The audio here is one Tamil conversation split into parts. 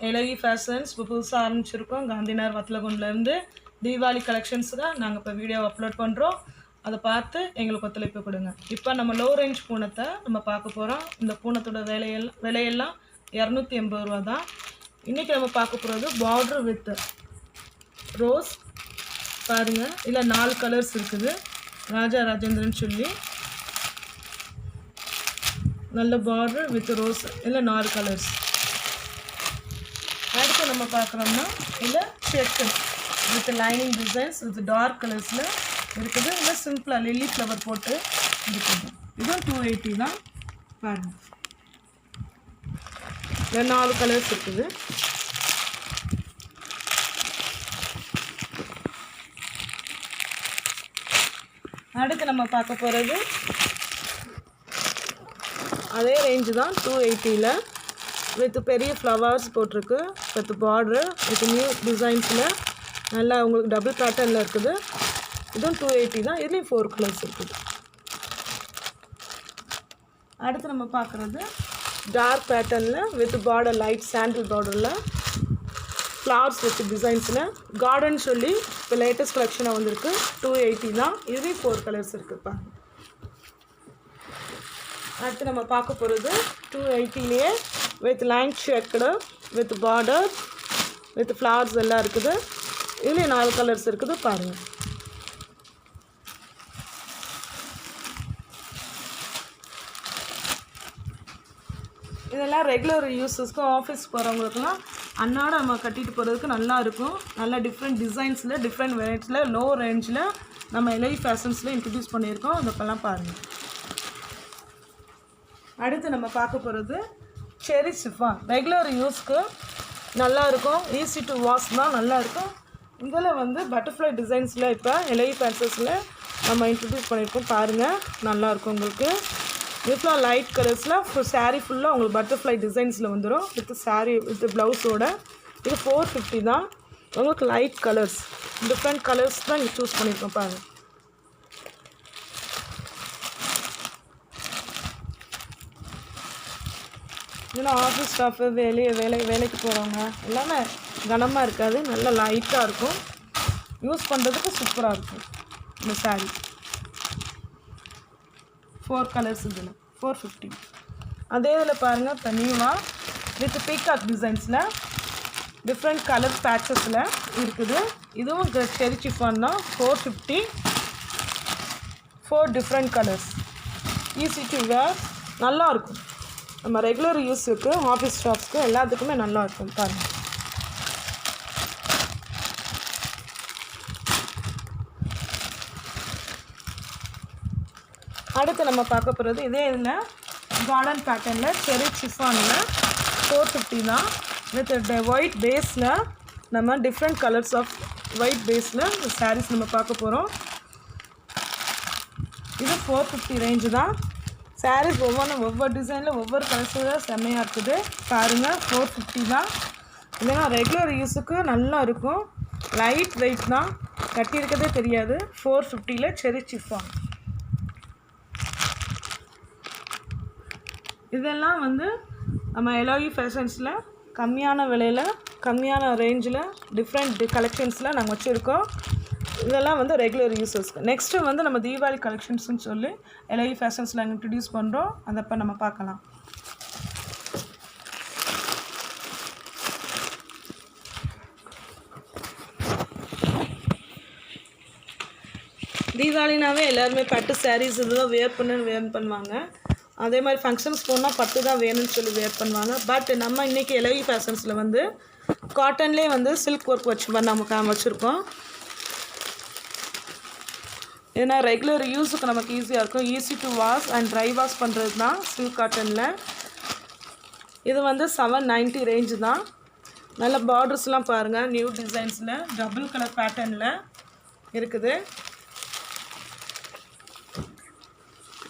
எலகி ஃபேஷன்ஸ் இப்போ புதுசாக ஆரம்பிச்சிருக்கோம். காந்திநகர் வத்தலகுண்டிலேருந்து தீபாவளி கலெக்ஷன்ஸ் தான் நாங்கள் இப்போ வீடியோ அப்லோட் பண்ணுறோம். அதை பார்த்து எங்களுக்கு ஒத்துழைப்பு கொடுங்க. இப்போ நம்ம லோ ரேஞ்ச் பூனத்தை நம்ம பார்க்க போகிறோம். இந்த பூனத்தோட விலையெல்லாம் 280 ரூபா தான். இன்றைக்கி நம்ம பார்க்க போகிறது பார்டர் வித் ரோஸ் பாருங்கள். இல்லை 4 கலர்ஸ் இருக்குது. ராஜா ராஜேந்திரன் சொல்லி நல்ல பார்டர் வித் ரோஸ் இல்லை 4 கலர்ஸ். அடுத்து நம்ம பார்க்குறோம்னா இல்லை check with lining designs with dark கலர்ஸில் இருக்குது. இல்லை சிம்பிளாக லில்லி ஃப்ளவர் போட்டு இருக்குது. இதுவும் 280 தான். பாருங்கள், இல்லை 4 கலர்ஸ் இருக்குது. அடுத்து நம்ம பார்க்க போகிறது அதே ரேஞ்சு தான் 280ல் வித் பெரிய ஃப்ளவர்ஸ் போட்டிருக்கு. வித் பார்டர் வித் நியூ டிசைன்ஸில் நல்லா உங்களுக்கு டபுள் பேட்டர்னில் இருக்குது. இதுவும் 280 தான். இதுலேயும் 4 கலர்ஸ் இருக்குது. அடுத்து நம்ம பார்க்குறது டார்க் பேட்டர்னில் வித் பார்டர் லைட் சாண்டில் பார்டரில் ஃப்ளவர்ஸ் வித் டிசைன்ஸில் கார்டன் சொல்லி இப்போ லேட்டஸ்ட் கலெக்ஷனாக வந்திருக்கு. 280 தான். இதுலேயும் 4 கலர்ஸ் இருக்குதுப்பா. அடுத்து நம்ம பார்க்க போகிறது 280லேயே with line checked with border with flowers எல்லாம் இருக்குது. இதுலேயும் 4 கலர்ஸ் இருக்குது. பாருங்கள், இதெல்லாம் ரெகுலர் யூஸஸ்க்கும் ஆஃபீஸ் போகிறவங்களுக்குலாம் அன்னாட நம்ம கட்டிட்டு போகிறதுக்கு நல்லா இருக்கும். நல்லா டிஃப்ரெண்ட் டிசைன்ஸில் டிஃப்ரெண்ட் வெரைட்டிஸில் லோ ரேஞ்சில் நம்ம எலகி ஃபேஷன்ஸில் இன்ட்ரடியூஸ் பண்ணியிருக்கோம். அதெல்லாம் பாருங்கள். அடுத்து நம்ம பார்க்க போகிறது செரி சிஃபான். ரெகுலர் யூஸ்க்கு நல்லாயிருக்கும். ஈஸி டு வாஷ் தான், நல்லாயிருக்கும். இதில் வந்து பட்டர்ஃப்ளை டிசைன்ஸில் இப்போ எலகி ஃபேஷன்ஸில் நம்ம இன்ட்ரடியூஸ் பண்ணியிருக்கோம். பாருங்கள், நல்லாயிருக்கும். உங்களுக்கு இதுலாம் லைட் கலர்ஸில் ஃபுல் சாரீ ஃபுல்லாக உங்களுக்கு பட்டர்ஃப்ளை டிசைன்ஸில் வந்துடும். வித் சாரீ வித் ப்ளவுஸோட. இது 450 தான். உங்களுக்கு லைட் கலர்ஸ் டிஃப்ரெண்ட் கலர்ஸ் தான் இங்கே சூஸ் பண்ணியிருக்கோம். பாருங்கள், இதெல்லாம் ஆஃபீஸ் ஸ்டாஃபு வேலைக்கு போகிறவங்க எல்லாமே கனமாக இருக்காது. நல்லா லைட்டாக இருக்கும். யூஸ் பண்ணுறதுக்கு சூப்பராக இருக்கும் இந்த சாரீ. 4 கலர்ஸ் இதில் 450. அதே இதில் பாருங்கள், இப்போ நியூவாக வித் பீகாக் டிசைன்ஸில் டிஃப்ரெண்ட் கலர் பேட்சஸில் இருக்குது. இதுவும் செரி சிஃபான் தான். 450. 4 டிஃப்ரெண்ட் கலர்ஸ். ஈஸி டு வேர். நல்லாயிருக்கும். நம்ம ரெகுலர் யூஸுக்கு ஆஃபீஸ் ஸ்டாஃப்ஸ்க்கு எல்லாத்துக்குமே நல்லாயிருக்கும். பாருங்கள், அடுத்து நம்ம பார்க்க போகிறது இதே இதில் கார்டன் பேட்டர்னில் செரி சிஃபானில் 450 தான். வித் ஒயிட் பேஸில் நம்ம டிஃப்ரெண்ட் கலர்ஸ் ஆஃப் ஒயிட் பேஸில் சாரீஸ் நம்ம பார்க்க போகிறோம். இது 450 ரேஞ்சு தான். சாரீஸ் ஒவ்வொரு டிசைனில் ஒவ்வொரு கலர்ஸில் செம்மையாக இருக்குது. பாருங்கள், 450 தான். இதெல்லாம் ரெகுலர் யூஸுக்கு நல்லா இருக்கும். லைட் வெயிட் தான், கட்டியிருக்கதே தெரியாது. 450ல் செரி சிஃபான். இதெல்லாம் வந்து நம்ம எலகி ஃபேஷன்ஸில் கம்மியான விலையில் கம்மியான ரேஞ்சில் டிஃப்ரெண்ட் கலெக்ஷன்ஸில் நாங்கள் வச்சுருக்கோம். இதெல்லாம் வந்து ரெகுலர் யூஸஸ்க்கு. நெக்ஸ்ட்டு வந்து நம்ம தீபாவளி கலெக்ஷன்ஸ்னு சொல்லி எலகி ஃபேஷன்ஸில் நாங்கள் இன்ட்ரடியூஸ் பண்ணுறோம். அதை இப்போ நம்ம பார்க்கலாம். தீபாவளினாவே எல்லாருமே பட்டு சாரீஸ் இதெல்லாம் வேர் பண்ணுவாங்க. அதே மாதிரி ஃபங்க்ஷன்ஸ் போனால் பட்டு தான் வேணும்னு சொல்லி வேர் பண்ணுவாங்க. பட் நம்ம இன்றைக்கி எலகி ஃபேஷன்ஸில் வந்து காட்டன்லேயே வந்து சில்க் ஒர்க் வச்சுருக்கோம். ஏன்னா ரெகுலர் யூஸுக்கு நமக்கு ஈஸியாக இருக்கும். Easy to wash and dry wash பண்ணுறது தான் சில்க் காட்டனில். இது வந்து 790 ரேஞ்சு தான். நல்ல பார்டர்ஸ்லாம் பாருங்கள், நியூ டிசைன்ஸில் டபுள் கலர் பேட்டர்னில் இருக்குது.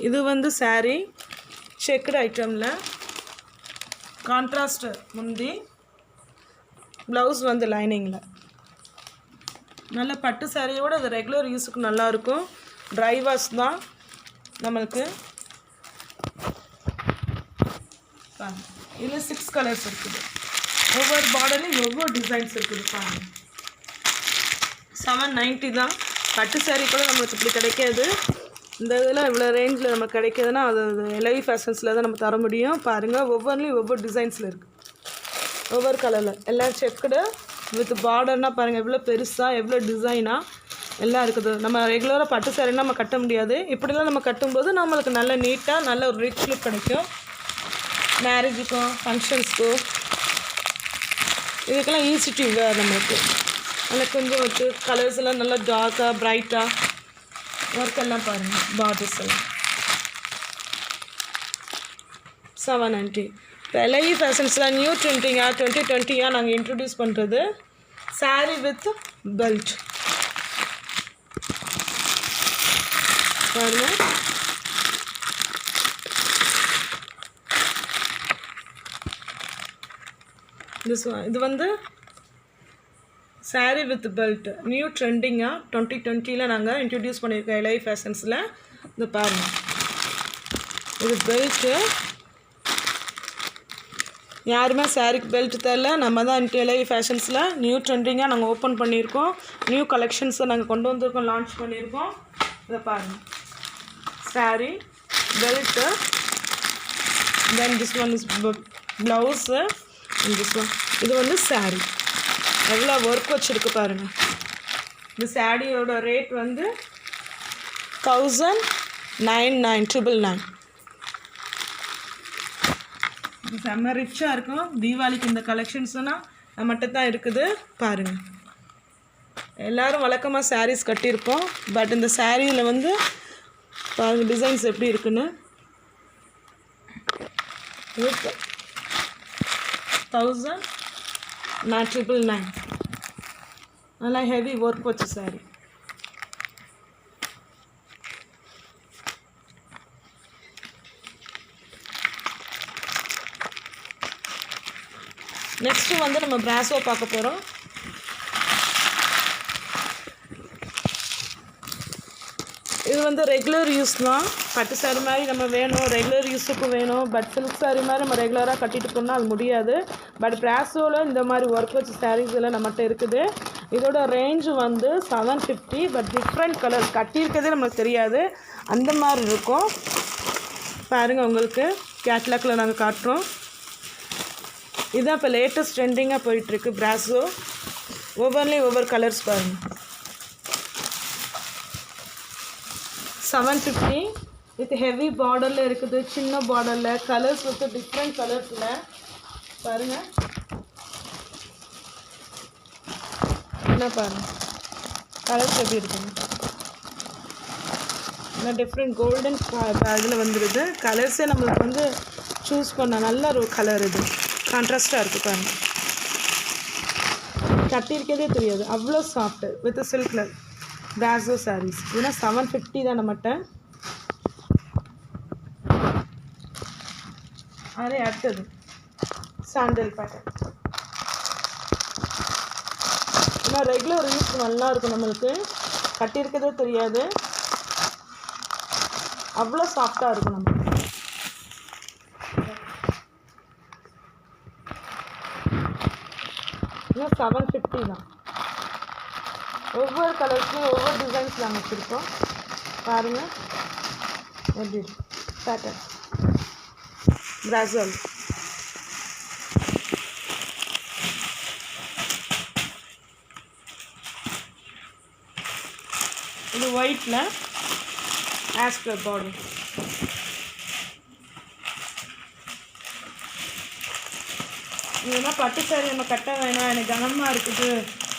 இது வந்து சாரீ செக்குடு ஐட்டமில் கான்ட்ராஸ்ட் முந்தி, ப்ளவுஸ் வந்து லைனிங்கில். நல்ல பட்டு சாரியோடு அது ரெகுலர் யூஸுக்கு நல்லாயிருக்கும். ட்ரை வாஷ் தான் நம்மளுக்கு. இதில் 6 கலர்ஸ் இருக்குது. ஒவ்வொரு பார்டர்லையும் ஒவ்வொரு டிசைன்ஸ் இருக்குது பாருங்க. 790 தான். பட்டு சாரீ கூட நம்மளுக்கு இப்படி கிடைக்காது. இந்த இதில் இவ்வளோ ரேஞ்சில் நமக்கு கிடைக்கிதுன்னா அது எல்ஐ ஃபேஷன்ஸில் தான் நம்ம தர முடியும். பாருங்கள், ஒவ்வொன்றிலையும் ஒவ்வொரு டிசைன்ஸில் இருக்குது, ஒவ்வொரு கலரில் எல்லாம் செக்குடு வித் பார்டர்னால் பாருங்கள் எவ்வளோ பெருசாக எவ்வளோ டிசைனாக எல்லாம் இருக்குது. நம்ம ரெகுலராக பட்டு சாரீனா நம்ம கட்ட முடியாது. இப்படிலாம் நம்ம கட்டும்போது நம்மளுக்கு நல்ல நீட்டாக நல்ல ஒரு ரிச் லுக் கிடைக்கும். மேரேஜுக்கும் ஃபங்க்ஷன்ஸ்க்கும் இதுக்கெல்லாம் ஈஸி டு வேர். நம்மளுக்கு நல்லா கொஞ்சம் வச்சு கலர்ஸ் எல்லாம் நல்லா டார்க்காக ப்ரைட்டாக ஒர்க் எல்லாம் பாருங்கள். பார்டர்ஸ் எல்லாம் 790. இப்போ எல்ஐ ஃபேஷன்ஸில் நியூ ட்ரெண்டிங்காக 2020 நாங்கள் இன்ட்ரடியூஸ் பண்ணுறது சாரீ வித் பெல்ட் பாருங்கள். இது வந்து சாரீ வித் பெல்ட் நியூ ட்ரெண்டிங்காக 2020 நாங்கள் இன்ட்ரடியூஸ் பண்ணியிருக்கோம் எல்ஐ ஃபேஷன்ஸில். இது பாருங்கள், இது பெல்ட்டு. யாருமே சாரீக்கு பெல்ட் தரல, நம்ம தான் எல்ஐ ஃபேஷன்ஸில் நியூ ட்ரெண்டிங்காக நாங்கள் ஓப்பன் பண்ணியிருக்கோம். நியூ கலெக்ஷன்ஸை நாங்கள் கொண்டு வந்திருக்கோம், லான்ச் பண்ணியிருக்கோம். இதை பாருங்கள், sari belt, then this one is blouse, this one. இது வந்து சாரீ எவ்வளோ ஒர்க் வச்சுருக்கு பாருங்கள். இந்த சாரியோட ரேட் வந்து 1999. இது செம்ம ரிச்சாக இருக்கும். தீபாவளிக்கு இந்த கலெக்ஷன்ஸ்னால் நம்மகிட்ட தான் இருக்குது பாருங்கள். எல்லோரும் வழக்கமாக சாரீஸ் கட்டியிருப்போம். பட் இந்த சாரியில் வந்து பாருங்கள் டிசைன்ஸ் எப்படி இருக்குன்னு. 1999. நல்லா ஹெவி ஒர்க் வச்சு சாரி. நெக்ஸ்ட்டு வந்து நம்ம பிராஸோ பார்க்க போகிறோம். இது வந்து ரெகுலர் யூஸ் தான். பட்டு சாரி மாதிரி நம்ம வேணும், ரெகுலர் யூஸுக்கு வேணும். பட் சில்க் சாரி மாதிரி நம்ம ரெகுலராக கட்டிட்டு போனால் அது முடியாது. பட் பிராஸோவில் இந்த மாதிரி ஒர்க் வச்ச சாரீஸ் எல்லாம் நம்மகிட்ட இருக்குது. இதோட ரேஞ்சு வந்து 750. பட் டிஃப்ரெண்ட் கலர் கட்டியிருக்கதே நம்மளுக்கு தெரியாது, அந்த மாதிரி இருக்கும். பாருங்கள், உங்களுக்கு கேட்லாக்கில் நாங்கள் காட்டுறோம். இதுதான் இப்போ லேட்டஸ்ட் ட்ரெண்டிங்காக போயிட்டுருக்கு பிராஸோ. ஒவ்வொன்றிலையும் ஒவ்வொரு கலர்ஸ் பாருங்கள். 750 வித் ஹெவி பார்டரில் இருக்குது, சின்ன பார்டரில் கலர்ஸ் வித் டிஃப்ரெண்ட் கலர்ஸில் பாருங்கள். என்ன பாருங்கள் கலர்ஸ் எப்படி இருக்குங்க. இன்னும் டிஃப்ரெண்ட் கோல்டன் இதில் வந்துடுது. கலர்ஸே நம்மளுக்கு வந்து சூஸ் பண்ண நல்ல ஒரு கலர். இது கான்ட்ராஸ்டாக இருக்குது பாருங்கள். கட்டியிருக்கதே தெரியாது, அவ்வளோ சாஃப்ட்டு வித் சில்கில் பிராஸோ சாரீஸ். இதுனா 750 தான் நம்மகிட்ட. அதே அடுத்தது சாண்டல் பேட்டர்ன். ஏன்னா ரெகுலர் யூஸ் நல்லா இருக்கும், நம்மளுக்கு கட்டியிருக்கதே தெரியாது, அவ்வளோ சாஃப்டாக இருக்கும் நம்மளுக்கு. இன்னும் 750 தான். ஒவ்வொரு கலர்ஸ்லையும் ஒவ்வொரு டிசைன்ஸ் நாங்கள் வச்சுருக்கோம் பாருங்கள். எப்படி பேட்டர்ன் பிராசல். இது ஒயிட்டில் ஆஸ்பர் பார்டர். இதுனா பட்டு சாரி நம்ம கட்ட வேணாம், எனக்கு கனமாக இருக்குது,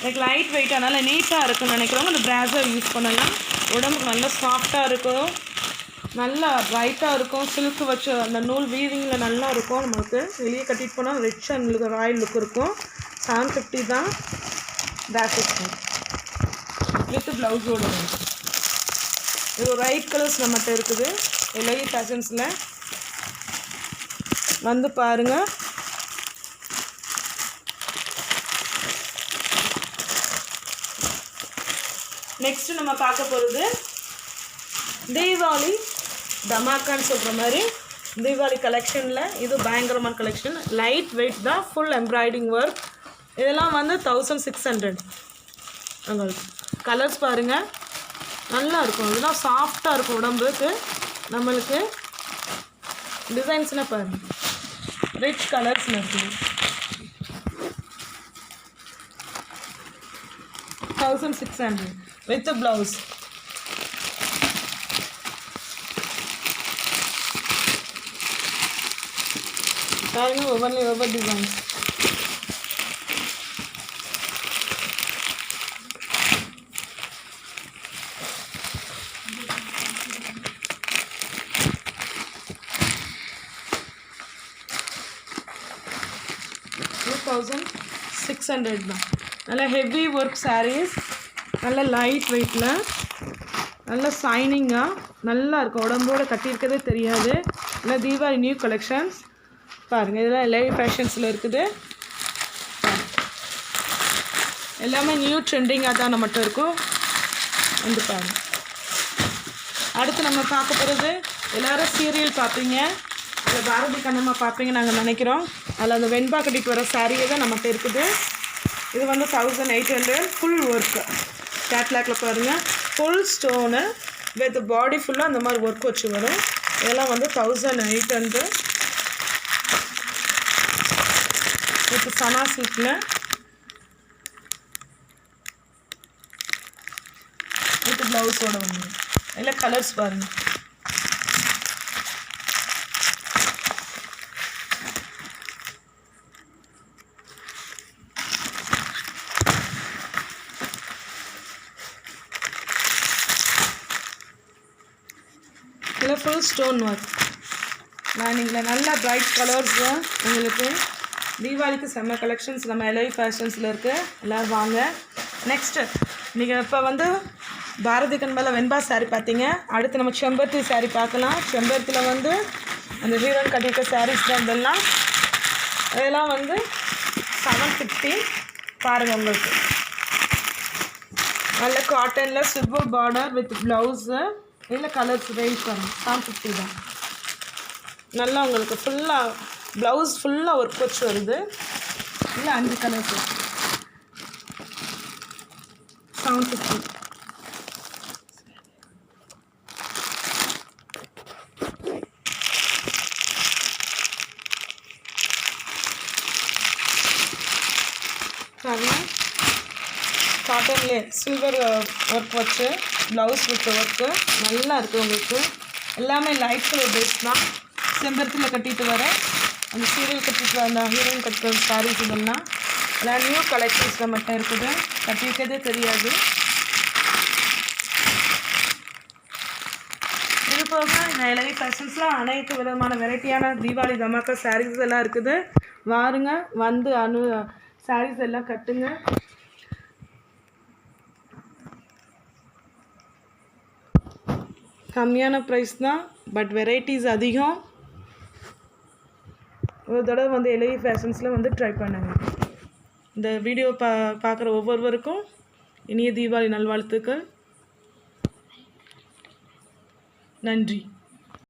எனக்கு லைட் வெயிட் அதனால் நீட்டாக இருக்குன்னு நினைக்கிறவங்க இந்த பிராஸோ யூஸ் பண்ணலாம். உடம்புக்கு நல்லா சாஃப்டாக இருக்கும், நல்லா ப்ரைட்டாக இருக்கும். சில்க்கு வச்சு அந்த நூல் வீவிங்கில் நல்லா இருக்கும். நம்மளுக்கு வெளியே கட்டிட்டு போனால் ரிச்சாக நம்மளுக்கு ராயல் லுக் இருக்கும். 750 தான் பிராஸோ வித் ப்ளவுஸோடு. இது ஒரு ரைட் கலர்ஸ் நம்மகிட்ட இருக்குது எல்ஐ ஃபேஷன்ஸில். வந்து பாருங்கள். நெக்ஸ்ட்டு நம்ம பார்க்க போகிறது தீபாவளி தமாக்கான்னு சொல்கிற மாதிரி தீபாவளி கலெக்ஷனில் இது பயங்கரமான கலெக்ஷன். லைட் வெயிட் தான், ஃபுல் எம்ப்ராய்டிங் ஒர்க். இதெல்லாம் வந்து 1600. உங்களுக்கு கலர்ஸ் பாருங்கள், நல்லா இருக்கும். இதெல்லாம் சாஃப்டாக இருக்கும் உடம்புக்கு. நம்மளுக்கு டிசைன்ஸ்னால் பாருங்கள், ரிச் கலர்ஸில் இருக்குது. 1600 with the blouse. பாருங்க, ஒவ்வொரு டிசைன்ஸ். $2600 தான். நல்ல ஹெவி ஒர்க் சாரீஸ், நல்ல லைட் வெயிட்டில், நல்ல சைனிங்காக நல்லா இருக்கும். உடம்போடு கட்டியிருக்கதே தெரியாது. இல்லை தீபாவளி நியூ கலெக்ஷன்ஸ் பாருங்கள். இதெல்லாம் லைவ் ஃபேஷன்ஸில் இருக்குது. எல்லாமே நியூ ட்ரெண்டிங்காக தான் நம்மகிட்ட இருக்கும். வந்து பாருங்கள். அடுத்து நம்ம பார்க்க போகிறது, எல்லோரும் சீரியல் பார்ப்பீங்க, இல்லை பாரதி கண்ணம்மா பார்ப்பீங்க நாங்கள் நினைக்கிறோம். அதில் அந்த வெண்பா கட்டிட்டு வர சாரியே தான் நம்மகிட்ட இருக்குது. இது வந்து 1800. ஃபுல் ஒர்க்கு கேட்லாக்கில் பாருங்கள், ஃபுல் ஸ்டோனு வித் பாடி ஃபுல்லாக அந்த மாதிரி ஒர்க் வச்சு வரும். இதெல்லாம் வந்து 1800 வித் சனா சில்கில் வித் ப்ளவுஸோட வந்து. இல்லை கலர்ஸ் பாருங்கள். இதில் ஃபுல் ஸ்டோன் ஒர்க் லைனிங்கில் நல்ல பிரைட் கலர்ஸு. உங்களுக்கு தீபாவளிக்கு செம்ம கலெக்ஷன்ஸ் நம்ம எல்ஐ ஃபேஷன்ஸில் இருக்குது. எல்லோரும் வாங்க. நெக்ஸ்ட்டு நீங்கள் இப்போ வந்து பாரதி கண்பால வெண்பா சாரீ பார்த்தீங்க. அடுத்து நம்ம செம்பருத்தி சாரீ பார்க்கலாம். செம்பருத்தியில் வந்து அந்த ஹீரோன் கட்டியிருக்க சாரீஸ் தான் இதெல்லாம். இதெல்லாம் வந்து 750 பாருங்கள். உங்களுக்கு நல்ல காட்டனில் சில்வர் பார்டர் வித் ப்ளவுஸு. இல்லை கலர்ஸ் ரேஞ்ச் பாருங்கள், 750 தான். நல்லா உங்களுக்கு ஃபுல்லாக ப்ளவுஸ் ஃபுல்லாக ஒர்க் வச்சு வருது. இல்லை 5 கலர்ஸ் 750. காட்டன்லே சில்வர் ஒர்க் வச்சு ப்ளவுஸ் வித் ஒர்க்கு நல்லா இருக்குது. உங்களுக்கு எல்லாமே லைட் கலர் பேஸ் தான். செம்பருத்தியில் கட்டிட்டு வர அந்த சீரியல் கட்டிட்டு அந்த ஹீரோயின் கட்டுற சாரீஸ் இதெல்லாம் எல்லாம் நியூ கலெக்ஷன்ஸில் மட்டும் இருக்குது. கட்டியிருக்கதே தெரியாது. இது போக இந்த எல்ஐ ஃபேஷன்ஸில் அனைத்து விதமான வெரைட்டியான தீபாவளி தமாக்கா சாரீஸ் எல்லாம் இருக்குது. வாருங்க, வந்து சாரீஸ் எல்லாம் கட்டுங்க. கம்மியான ப்ரைஸ் தான், பட் வெரைட்டிஸ் அதிகம். ஒரு தடவை வந்து எல்ஐ ஃபேஷன்ஸில் வந்து ட்ரை பண்ணுங்க. இந்த வீடியோ பார்க்குற ஒவ்வொருவருக்கும் இனிய தீபாவளி நல்வாழ்த்துக்கள். நன்றி.